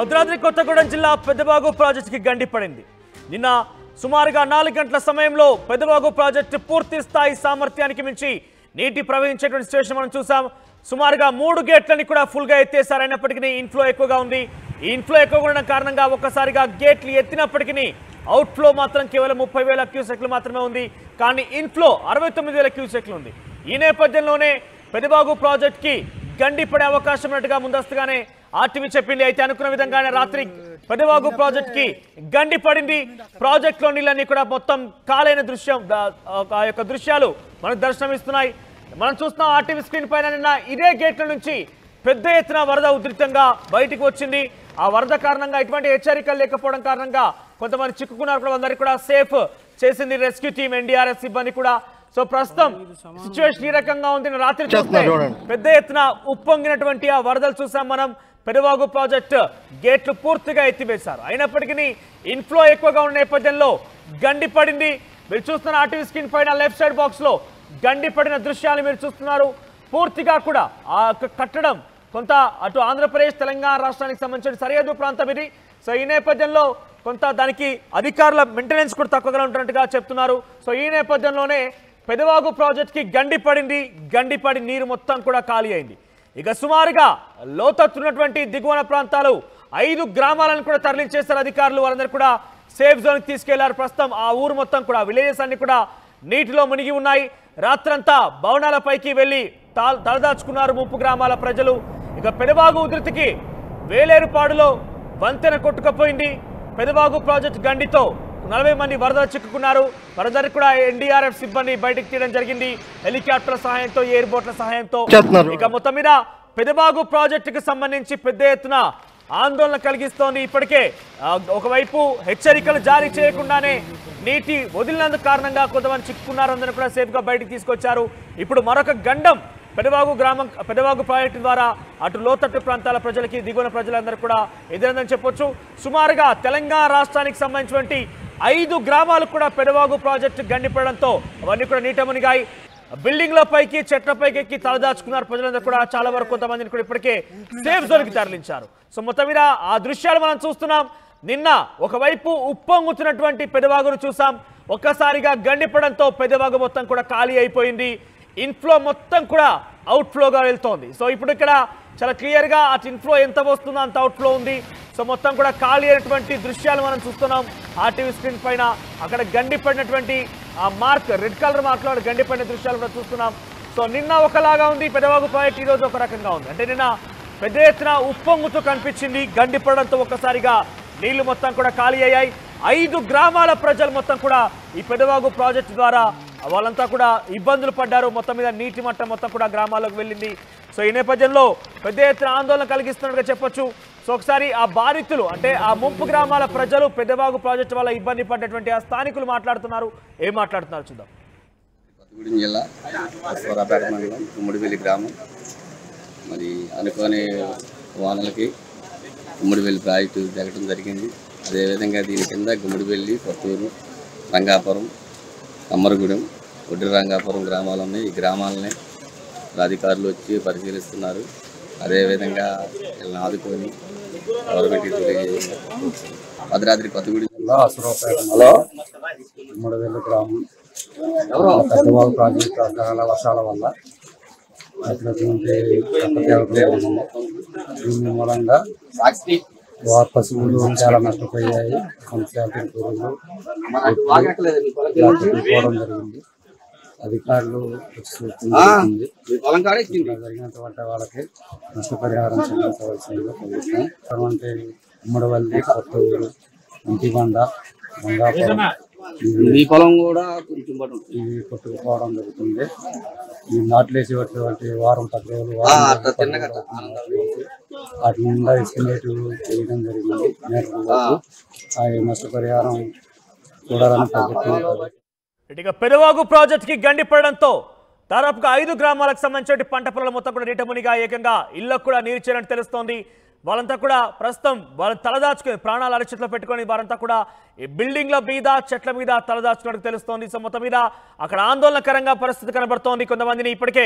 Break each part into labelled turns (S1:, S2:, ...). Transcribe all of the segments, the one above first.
S1: భద్రాద్రి కొత్తగూడెం జిల్లా పెద్దబాగు ప్రాజెక్టుకి గండి పడింది. నిన్న సుమారుగా 4 గంటల సమయంలో పెద్దబాగు ప్రాజెక్టు పూర్తి స్థాయి సామర్థ్యానికి మించి నీటి ప్రవహించేటువంటి సిచువేషన్ మనం చూసాం. సుమారుగా 3 గేట్లని కూడా ఫుల్ గా ఎత్తేసారైనప్పటికీ ఇన్ఫ్లో ఎక్కువగా ఉంది. ఈ ఇన్ఫ్లో ఎక్కువగా ఉండడం కారణంగా ఒక్కసారిగా గేట్లు ఎత్తినప్పటికీ అవుట్ఫ్లో మాత్రం కేవలం 30,000 క్యూసెక్లు మాత్రమే ఉంది. కానీ ఇన్ఫ్లో 69,000 క్యూసెక్లు ఉంది. ఈ నేపథ్యంలోనే పెద్దబాగు ప్రాజెక్టుకి గండి పడే అవకాశం ఉన్నట్టుగా ముందస్తుగానే ఆర్టీవీ చెప్పింది. అయితే అనుకున్న విధంగానే రాత్రి పెద్దబాగు ప్రాజెక్టుకి గండి పడింది. ప్రాజెక్టులో నీళ్ళన్నీ కూడా మొత్తం కాలైన దృశ్యాలు మనకు దర్శనమిస్తున్నాయి. మనం చూస్తున్నాం ఆర్టీవీ స్క్రీన్ పైన. నిన్న ఇదే గేట్ల నుంచి పెద్ద ఎత్తున వరద ఉధృతంగా బయటికి వచ్చింది. ఆ వరద కారణంగా ఎటువంటి హెచ్చరికలు లేకపోవడం కారణంగా కొంతమంది చిక్కుకున్నారు కూడా, అందరికీ కూడా సేఫ్ చేసింది రెస్క్యూ టీమ్, ఎన్డీఆర్ఎఫ్ సిబ్బంది కూడా. సో ప్రస్తుతం సిచ్యువేషన్ ఈ రకంగా ఉంది. రాత్రి పెద్ద ఎత్తున ఉప్పొంగినటువంటి ఆ వరదలు చూసాం మనం. పెద్దబాగు ప్రాజెక్టు గేట్లు పూర్తిగా ఎత్తివేశారు. అయినప్పటికీ ఇన్ఫ్లో ఎక్కువగా ఉన్న నేపథ్యంలో గండి పడింది. మీరు చూస్తున్న ఆర్టీవీ స్క్రీన్ పైన లెఫ్ట్ సైడ్ బాక్స్ లో గండి పడిన దృశ్యాలు మీరు చూస్తున్నారు. పూర్తిగా కూడా ఆ కట్టడం కొంత అటు ఆంధ్రప్రదేశ్ తెలంగాణ రాష్ట్రానికి సంబంధించిన సరిహద్దు ప్రాంతం ఇది. సో ఈ నేపథ్యంలో కొంత దానికి అధికారుల మెయింటెనెన్స్ కూడా తక్కువగా ఉంటున్నట్టుగా చెప్తున్నారు. సో ఈ నేపథ్యంలోనే పెద్దబాగు ప్రాజెక్టుకి గండి పడింది. గండి పడి నీరు మొత్తం కూడా ఖాళీ అయింది. ఇక సుమారుగా లోతట్టున్నటువంటి దిగువన ప్రాంతాలు 5 గ్రామాలను కూడా తరలించేశారు అధికారులు. వారందరూ కూడా సేఫ్ జోన్కి తీసుకెళ్లారు. ప్రస్తుతం ఆ ఊరు మొత్తం కూడా విలేజెస్ అన్ని కూడా నీటిలో మునిగి ఉన్నాయి. రాత్రంతా భవనాలపైకి వెళ్లి తలదాచుకున్నారు ముంపు గ్రామాల ప్రజలు. ఇక పెద్దబాగు ఉధృతికి వేలేరుపాడులో వంతెన కొట్టుకుపోయింది. పెద్దబాగు ప్రాజెక్టు గండితో 40 మంది వరదలు చిక్కుకున్నారు. వరదలు కూడా ఎన్డీఆర్ఎఫ్ సిబ్బంది బయటకు తీయడం జరిగింది. హెలికాప్టర్ల సహాయంతో, ఎయిర్ బోట్ల సహాయంతో. ఇక మొత్తం మీద పెద్దబాగు ప్రాజెక్టుకు సంబంధించి పెద్ద ఎత్తున ఆందోళన కలిగిస్తోంది. ఇప్పటికే ఒకవైపు హెచ్చరికలు జారీ చేయకుండానే నీటి వదిలినందుకు కారణంగా కొంతమంది చిక్కుకున్నారు. అందరూ కూడా సేఫ్ గా బయటకు తీసుకొచ్చారు. ఇప్పుడు మరొక గండం పెద్దబాగు ప్రాజెక్టు ద్వారా అటు లోతట్టు ప్రాంతాల ప్రజలకి, దిగువన ప్రజలందరూ కూడా ఎదురైందని చెప్పొచ్చు. సుమారుగా తెలంగాణ రాష్ట్రానికి సంబంధించినటువంటి 5 గ్రామాలకు కూడా పెద్దబాగు ప్రాజెక్టు గండిపడడంతో అవన్నీ కూడా నీట మునిగాయి. బిల్డింగ్ల పైకి, చెట్ల పైకి ఎక్కి తలదాచుకున్నారు ప్రజలందరూ కూడా. చాలా వరకు కొంతమందిని కూడా ఇప్పటికే సేఫ్ జోన్కి తరలించారు. సో మొత్తం మీద ఆ దృశ్యాలు మనం చూస్తున్నాం. నిన్న ఒకవైపు ఉప్పొంగుతున్నటువంటి పెద్దబాగును చూసాం. ఒక్కసారిగా గండిపడంతో పెద్దబాగు మొత్తం కూడా ఖాళీ అయిపోయింది. ఇన్ఫ్లో మొత్తం కూడా అవుట్ఫ్లోగా వెళ్తోంది. సో ఇప్పుడు ఇక్కడ చాలా క్లియర్గా అటు ఇన్ఫ్లో ఎంత వస్తుందో అంత అవుట్ఫ్లో ఉంది. సో మొత్తం కూడా ఖాళీ అయినటువంటి దృశ్యాలు మనం చూస్తున్నాం ఆర్టీవీ స్క్రీన్ పైన. అక్కడ గండి పడినటువంటి ఆ మార్క్, రెడ్ కలర్ మార్క్లో గండి పడిన దృశ్యాలు కూడా చూస్తున్నాం. సో నిన్న ఒకలాగా ఉంది పెద్దబాగు ప్రాజెక్ట్, ఈరోజు ఒక రకంగా ఉంది. అంటే నిన్న పెద్ద ఎత్తున ఉప్పొంగుతూ కనిపించింది. గండి పడడంతో ఒక్కసారిగా నీళ్లు మొత్తం కూడా ఖాళీ అయ్యాయి. 5 గ్రామాల ప్రజలు మొత్తం కూడా ఈ పెద్దబాగు ప్రాజెక్టు ద్వారా వాళ్ళంతా కూడా ఇబ్బందులు పడ్డారు. మొత్తం మీద నీటి మట్టం మొత్తం కూడా గ్రామాల్లోకి వెళ్ళింది. సో ఈ నేపథ్యంలో పెద్ద ఎత్తున ఆందోళన కలిగిస్తున్నట్టుగా చెప్పొచ్చు. సో ఒకసారి ఆ బాధితులు, అంటే ఆ ముంపు గ్రామాల ప్రజలు పెద్దబాగు ప్రాజెక్టు వల్ల ఇబ్బంది పడ్డటువంటి ఆ స్థానికులు మాట్లాడుతున్నారు. ఏం మాట్లాడుతున్నారు చూద్దాం.
S2: కొత్తగూడెం జిల్లా సోరాపేట మండలం గుమ్మడివెల్లి గ్రామం. మరి అనుకోని వానలకి గుమ్మడివెల్లి ప్రాజెక్టు జరగడం జరిగింది. అదేవిధంగా దీని కింద గుమ్మడివెల్లి, కొత్తూరు, రంగాపురం, అమ్మరగూడెం, ఒడ్డి రంగాపురం గ్రామాలు ఉన్నాయి. ఈ గ్రామాలని అధికారులు వచ్చి పరిశీలిస్తున్నారు. అదేవిధంగా వీళ్ళని ఆదుకొని గవర్నమెంట్ భద్రాద్రి కొత్తగూడెం జిల్లా
S3: అసరాపేట గుమ్మడివెల్లి గ్రామం పెద్దబాగు ప్రాజెక్టు అకాల వర్షాల వల్ల దీని మూలంగా పశువులు చాలా నష్టపోయాయి. పోవడం జరిగింది. అధికారులు జరిగినటువంటి వాళ్ళకి నష్టపరిహారం చెల్లించవలసిందిగా కోరుతున్నాం. అంటే ఉమ్మడివల్లి, కొత్తూరు, ఇంటిబండ, రంగాపురం
S2: మీ పొలం కూడా
S3: ఇవి కొట్టుకుపోవడం జరుగుతుంది. ఈ నాట్లేసేటువంటి వారం 10 రోజులు వాటి నిండా ఎస్టిమేట్ చేయడం జరిగింది. నష్టపరిహారం చూడాలని ప్రభుత్వం.
S1: ఇక పెద్దబాగు ప్రాజెక్టుకి గండి పడడంతో దాదాపుగా 5 గ్రామాలకు సంబంధించిన పంట పొలాలు మొత్తం కూడా నీట మునిగా ఏకంగా ఇళ్లకు కూడా నీరు చేరినట్టు తెలుస్తోంది. వాళ్ళంతా కూడా ప్రస్తుతం వాళ్ళని తలదాచుకుని ప్రాణాలు అరచేతిలో పెట్టుకొని వారంతా కూడా ఈ బిల్డింగ్ల మీద, చెట్ల మీద తలదాచుకున్నట్టు తెలుస్తోంది. సో మొత్తం మీద అక్కడ ఆందోళనకరంగా పరిస్థితి కనబడుతోంది. కొంతమందిని ఇప్పటికే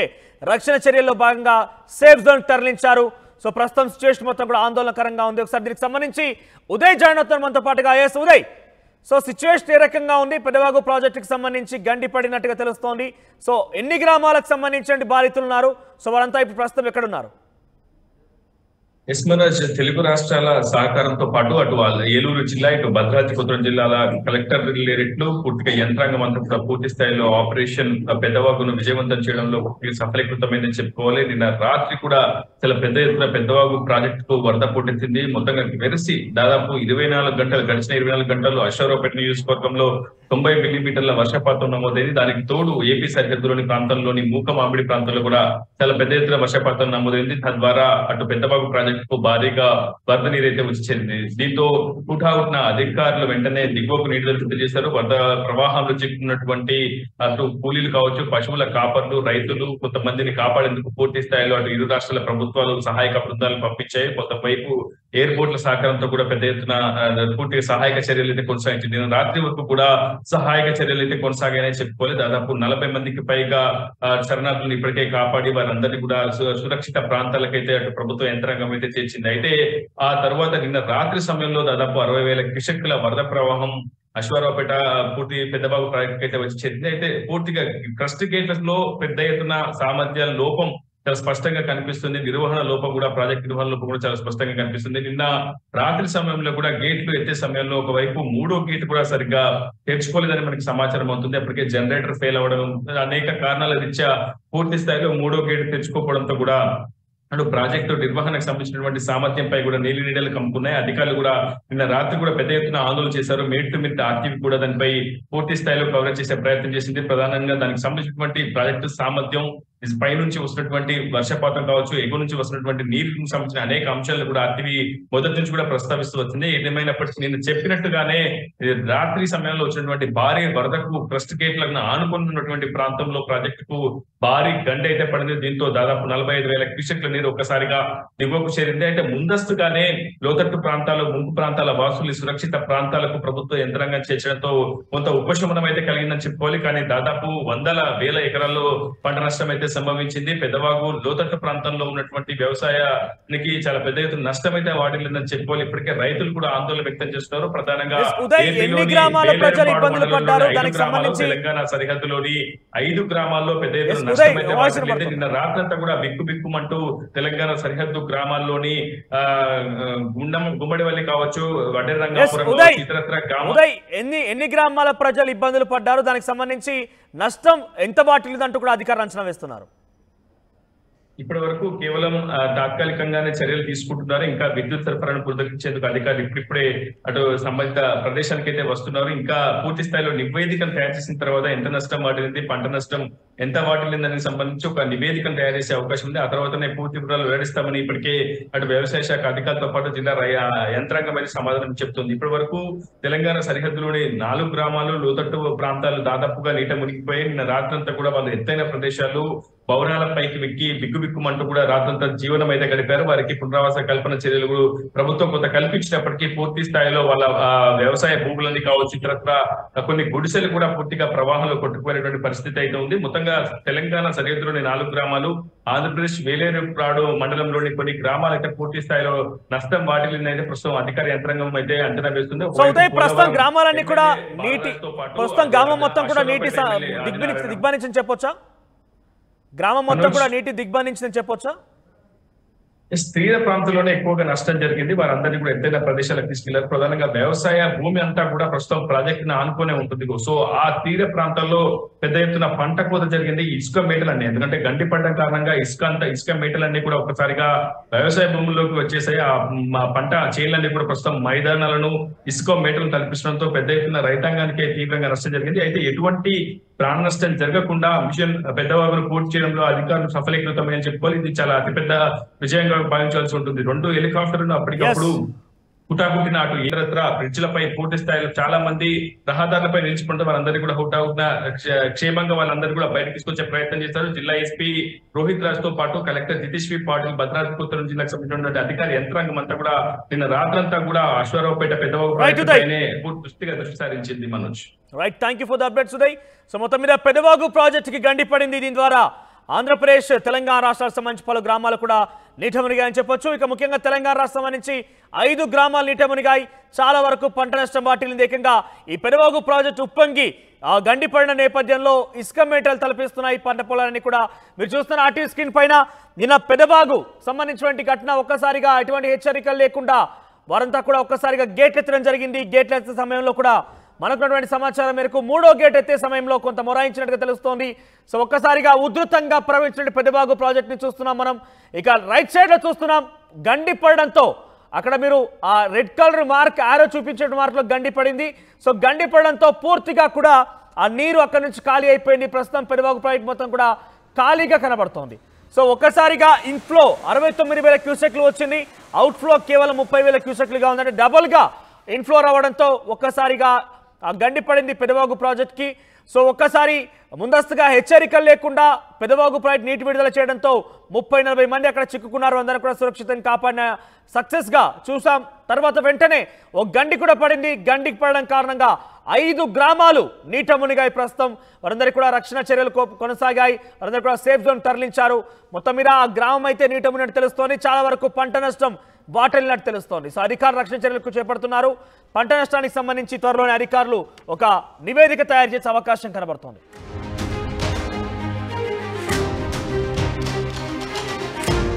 S1: రక్షణ చర్యల్లో భాగంగా సేఫ్ జోన్ తరలించారు. సో ప్రస్తుతం సిచ్యువేషన్ మొత్తం కూడా ఆందోళనకరంగా ఉంది. ఒకసారి దీనికి సంబంధించి ఉదయ్ జాయిన్ అవుతారు మనతో పాటుగా. ఎస్ ఉదయ్, సో సిచ్యువేషన్ ఏ రకంగా ఉంది? పెదవాగు ప్రాజెక్టుకి సంబంధించి గండి పడినట్టుగా తెలుస్తోంది. సో ఎన్ని గ్రామాలకు సంబంధించి బాధితులు ఉన్నారు? సో వారంతా ఇప్పుడు ప్రస్తుతం ఎక్కడున్నారు?
S4: ఎస్ మనోజ్, తెలుగు రాష్ట్రాల సహకారంతో పాటు అటు ఏలూరు జిల్లా, ఇటు భద్రాద్రి కొత్తగూడెం జిల్లాల కలెక్టరేట్లు పూర్తిగా యంత్రాంగం అంతా కూడా పూర్తి స్థాయిలో ఆపరేషన్ పెద్దవాగును విజయవంతం చేయడంలో సఫలీకృతమైందని చెప్పుకోవాలి. నిన్న రాత్రి కూడా చాలా పెద్ద ఎత్తున పెద్దవాగు ప్రాజెక్టుకు వరద పోటెత్తింది. మొత్తంగా వెరసి దాదాపు 24 గంటలు గడిచిన 24 గంటల్లో అశ్వారావుపేట నియోజకవర్గంలో 90 మిల్లీమీటర్ల వర్షపాతం నమోదైంది. దానికి తోడు ఏపీ సరిహద్దులోని ప్రాంతంలోని మూక మామిడి ప్రాంతంలో కూడా చాలా పెద్ద ఎత్తున వర్షపాతం నమోదైంది. తద్వారా అటు పెద్దవాగు ప్రాజెక్టు భారీగా వరద నీరైతే వచ్చి చేరింది. దీంతో హుటాహుటిన అధికారులు వెంటనే దిగువకు నీటి విడుదల చేశారు. వరద ప్రవాహంలో చిక్కున్నటువంటి అటు కూలీలు కావచ్చు, పశువుల కాపర్లు, రైతులు కొంతమందిని కాపాడేందుకు పూర్తి స్థాయిలో అటు ఇరు రాష్ట్రాల ప్రభుత్వాలు సహాయక బృందాలను పంపించాయి. కొంతవైపు ఎయిర్పోర్ట్ల సహకారంతో కూడా పెద్ద ఎత్తున పూర్తిగా సహాయక చర్యలు అయితే కొనసాగించింది. రాత్రి వరకు కూడా సహాయక చర్యలు అయితే కొనసాగాయని చెప్పుకోవాలి. దాదాపు 40 మందికి పైగా శరణార్థులను ఇప్పటికే కాపాడి వారందరినీ కూడా సురక్షిత ప్రాంతాలకైతే అటు ప్రభుత్వ యంత్రాంగం అయితే చేర్చింది. అయితే ఆ తర్వాత నిన్న రాత్రి సమయంలో దాదాపు 60,000 క్యూసెక్కుల వరద ప్రవాహం అశ్వారావుపేట పూర్తి పెద్దబాగు ప్రాజెక్ట్ అయితే వచ్చి చేరింది. అయితే పూర్తిగా క్రస్ట్ గేట్లలో పెద్ద ఎత్తున సామర్థ్యాల లోపం చాలా స్పష్టంగా కనిపిస్తుంది. నిర్వహణ లోపం కూడా, ప్రాజెక్ట్ నిర్వహణ లోపం కూడా చాలా స్పష్టంగా కనిపిస్తుంది. నిన్న రాత్రి సమయంలో కూడా గేట్లు ఎత్తే సమయంలో ఒకవైపు 3వ గేట్ కూడా సరిగ్గా తెరుచుకోలేదని మనకి సమాచారం అవుతుంది. అప్పటికే జనరేటర్ ఫెయిల్ అవ్వడం, అనేక కారణాల రీత్యా పూర్తి స్థాయిలో 3వ గేట్ తెరుచుకోకపోవడంతో కూడా అటు ప్రాజెక్టు నిర్వహణకు సంబంధించినటువంటి సామర్థ్యంపై కూడా నీలి నీడలు కమ్ముకున్నాయి. అధికారులు కూడా నిన్న రాత్రి కూడా పెద్ద ఎత్తున ఆందోళన చేశారు. మేట్ టు మిట్ ఆర్టీవీ కూడా దానిపై పూర్తి స్థాయిలో కవరేజ్ చేసే ప్రయత్నం చేసింది. ప్రధానంగా దానికి సంబంధించినటువంటి ప్రాజెక్టు సామర్థ్యం, పై నుంచి వస్తున్నటువంటి వర్షపాతం కావచ్చు, ఎగువ నుంచి వస్తున్నటువంటి నీరుకు సంబంధించిన అనేక అంశాలను కూడా ఆర్టీవీ మొదటి నుంచి కూడా ప్రస్తావిస్తూ వచ్చింది. ఏదేమైనప్పటికీ నేను చెప్పినట్టుగానే రాత్రి సమయంలో వచ్చినటువంటి భారీ వరదకు క్రస్ట్ గేట్లను ఆనుకున్నటువంటి ప్రాంతంలో ప్రాజెక్టుకు భారీ గండి అయితే పడింది. దీంతో దాదాపు 45,000 క్యూసెక్ల నీరు ఒక్కసారిగా దిగువకు చేరింది. అంటే ముందస్తుగానే లోతట్టు ప్రాంతాలు, ముంపు ప్రాంతాల వాసులు సురక్షిత ప్రాంతాలకు ప్రభుత్వ యంత్రాంగం చేర్చడంతో కొంత ఉపశమనం అయితే కలిగిందని చెప్పుకోవాలి. కానీ దాదాపు 100,000 ఎకరాల్లో పంట నష్టం అయితే సంభవించింది. పెద్దవాగు లోతట్టు ప్రాంతంలో ఉన్నటువంటి వ్యవసాయానికి చాలా పెద్ద ఎత్తున నష్టం అయితే వాటిల్లిందని చెప్పుకోవాలి. ఇప్పటికే రైతులు కూడా ఆందోళన వ్యక్తం చేస్తున్నారు. ప్రధానంగా తెలంగాణ సరిహద్దులోని 5 గ్రామాల్లో పెద్ద ఎత్తున నష్టం అయితే వాటిల్లింది. నిన్న రాత్రంతా కూడా బిక్కుబిక్కుమంటూ తెలంగాణ సరిహద్దు గ్రామాల్లోని గుమ్మడివల్లి కావచ్చు, వడ్డెరంగాపురం, ఇతరత్ర గ్రామాలు
S1: ఎన్ని గ్రామాల ప్రజలు ఇబ్బందులు పడ్డారు? దానికి సంబంధించి నష్టం ఎంత వాటిల్లిందంటూ కూడా అధికారులు అంచనా వేస్తున్నారు.
S4: ఇప్పటి వరకు కేవలం తాత్కాలికంగానే చర్యలు తీసుకుంటున్నారు. ఇంకా విద్యుత్ సరఫరాను పునరుద్ధరించేందుకు అధికారులు ఇప్పుడిప్పుడే అటు సంబంధిత ప్రదేశానికి అయితే వస్తున్నారు. ఇంకా పూర్తి స్థాయిలో నివేదికను తయారు చేసిన తర్వాత ఎంత నష్టం వాటిల్లింది, పంట నష్టం ఎంత వాటిల్లింది దానికి సంబంధించి ఒక నివేదికను తయారు చేసే అవకాశం ఉంది. ఆ తర్వాతనే పూర్తి వివరాలు వెల్లడిస్తామని ఇప్పటికే అటు వ్యవసాయ శాఖ అధికారులతో పాటు జిల్లా యంత్రాంగం అయితే సమాధానం చెప్తుంది. ఇప్పటి వరకు తెలంగాణ సరిహద్దులోని 4 గ్రామాలు లోతట్టు ప్రాంతాలు దాదాపుగా నీట మునిగిపోయి నిన్న రాత్రంతా కూడా వాళ్ళు ఎత్తైన ప్రదేశాలు, భవనాల పైకి వెక్కి బిక్కుబిక్కుమంటూ కూడా రాత్రంతా జీవనం అయితే గడిపారు. వారికి పునరావాస కల్పన చర్యలు ప్రభుత్వం కొంత కల్పించినప్పటికీ పూర్తి స్థాయిలో వాళ్ళ వ్యవసాయ భూములన్నీ కావచ్చు, ఇతరత్ర కొన్ని గుడిసెలు కూడా పూర్తిగా ప్రవాహంలో కొట్టుకుపోయినటువంటి పరిస్థితి అయితే ఉంది. మొత్తంగా తెలంగాణ సరిహద్దులోని 4 గ్రామాలు, ఆంధ్రప్రదేశ్ వేలేరుపాడు మండలంలోని కొన్ని గ్రామాలు అయితే పూర్తి స్థాయిలో నష్టం వాటిల్లింది అయితే ప్రస్తుతం అధికార యంత్రాంగం అయితే అంచనా వేస్తుంది.
S1: ప్రస్తుతం గ్రామాలన్నీ కూడా నీటి, ప్రస్తుతం గ్రామం మొత్తం కూడా నీటి దిగ్బంధించని చెప్పొచ్చా? గ్రామం మొత్తం కూడా నీటి దిగ్బంధించిందని చెప్పొచ్చా?
S4: తీర ప్రాంతంలోనే ఎక్కువగా నష్టం జరిగింది. వారందరినీ కూడా ఎత్తైన ప్రదేశాలకు తీసుకెళ్లారు. ప్రధానంగా వ్యవసాయ భూమి అంతా కూడా ప్రస్తుతం ప్రాజెక్టును ఆనుకునే ఉంటుంది. సో ఆ తీర ప్రాంతాల్లో పెద్ద ఎత్తున పంట కోత జరిగింది. ఇసుక మేటలన్నీ, ఎందుకంటే గండి పడడం కారణంగా ఇసుక మేటలన్నీ కూడా ఒక్కసారిగా వ్యవసాయ భూముల్లోకి వచ్చేసాయి. ఆ పంట చేలన్నీ కూడా ప్రస్తుతం మైదానాలను, ఇసుక మేటలను కల్పించడంతో పెద్ద ఎత్తున రైతాంగానికి తీవ్రంగా నష్టం జరిగింది. అయితే ఎటువంటి ప్రాణ నష్టం జరగకుండా మిషన్ పెద్దవాగును పూర్తి చేయడంలో అధికారులు సఫలీకృతమని చెప్పుకోవాలి. ఇది చాలా అతిపెద్ద విజయంగా భావించాల్సి ఉంటుంది. 2 హెలికాప్టర్లను అప్పటికప్పుడు హుటాహుటిన అటు ఇతరత్ర బ్రిడ్జ్లపై పూర్తి స్థాయిలో చాలా మంది రహదారులపై నిలిచిపోవడం, వారందరినీ కూడా హుటాహుటిన క్షేమంగా వాళ్ళందరూ కూడా బయటకు తీసుకొచ్చే ప్రయత్నం చేశారు. జిల్లా ఎస్పీ రోహిత్ రాజ్ తో పాటు కలెక్టర్ జితేష్ పాటిల్, భద్రాద్రి కొత్తగూడెం జిల్లాకు సంబంధించిన అధికారి యంత్రాంగం అంతా కూడా నిన్న రాత్రంతా కూడా అశ్వారావుపేట పెద్దవాగు ప్రాజెక్టుపైనే దృష్టి సారించింది. Manoj,
S1: right, thank you for the updates Uday. So మొత్తం మీద పెద్దవాగు ప్రాజెక్టుకి గండి పడింది. దీని ద్వారా ఆంధ్రప్రదేశ్, తెలంగాణ రాష్ట్రాలకు సంబంధించి పలు గ్రామాలు కూడా నీట మునిగాయని చెప్పొచ్చు. ఇక ముఖ్యంగా తెలంగాణ రాష్ట్రం నుంచి 5 గ్రామాలు నీట మునిగాయి. చాలా వరకు పంట నష్టం వాటిల్లింది. ఏకంగా ఈ పెదవాగు ప్రాజెక్టు ఉప్పొంగి గండిపడిన నేపథ్యంలో ఇసుక మేటలు తలపిస్తున్నాయి పంట పొలాలని కూడా మీరు చూస్తున్న ఆర్టీవీ స్క్రీన్ పైన. నిన్న పెదవాగు సంబంధించినటువంటి ఘటన ఒక్కసారిగా ఎటువంటి హెచ్చరికలు లేకుండా వారంతా కూడా ఒక్కసారిగా గేట్లు ఎత్తడం జరిగింది. గేట్లు ఎత్తే సమయంలో కూడా మనకున్నటువంటి సమాచారం మేరకు 3వ గేట్ ఎత్తే సమయంలో కొంత మొరాయించినట్టుగా తెలుస్తోంది. సో ఒక్కసారిగా ఉధృతంగా ప్రవహించిన పెదవాగు ప్రాజెక్ట్ని చూస్తున్నాం మనం. ఇక రైట్ సైడ్లో చూస్తున్నాం గండి పడడంతో అక్కడ మీరు ఆ రెడ్ కలర్ మార్క్ ఆరో చూపించే మార్క్లో గండి పడింది. సో గండి పడడంతో పూర్తిగా కూడా ఆ నీరు అక్కడి నుంచి ఖాళీ అయిపోయింది. ప్రస్తుతం పెదవాగు ప్రాజెక్ట్ మొత్తం కూడా ఖాళీగా కనబడుతోంది. సో ఒక్కసారిగా ఇన్ఫ్లో 69,000 క్యూసెక్లు వచ్చింది. అవుట్ఫ్లో కేవలం 30,000 క్యూసెక్లుగా ఉందంటే డబుల్గా ఇన్ఫ్లో రావడంతో ఒక్కసారిగా గండి పడింది పెదవాగు ప్రాజెక్ట్కి. సో ఒక్కసారి ముందస్తుగా హెచ్చరికలు లేకుండా పెదవాగు ప్రాజెక్ట్ నీటి విడుదల చేయడంతో 30-40 మంది అక్కడ చిక్కుకున్నారు. అందరూ కూడా సురక్షితంగా కాపాడిన సక్సెస్గా చూసాం. తర్వాత వెంటనే ఒక గండి కూడా పడింది. గండికి పడడం కారణంగా 5 గ్రామాలు నీట మునిగాయి. ప్రస్తుతం వారందరికీ కూడా రక్షణ చర్యలు కొనసాగాయి. వారందరూ కూడా సేఫ్ జోన్ తరలించారు. మొత్తం మీద ఆ గ్రామం అయితే నీట మునిగినట్టు తెలుస్తోంది. చాలా వరకు పంట నష్టం వాటిల్లినట్టు తెలుస్తోంది. సో అధికారులు రక్షణ చర్యలకు చేపడుతున్నారు. పంట నష్టానికి సంబంధించి త్వరలోనే అధికారులు ఒక నివేదిక తయారు చేసే అవకాశం కనబడుతోంది.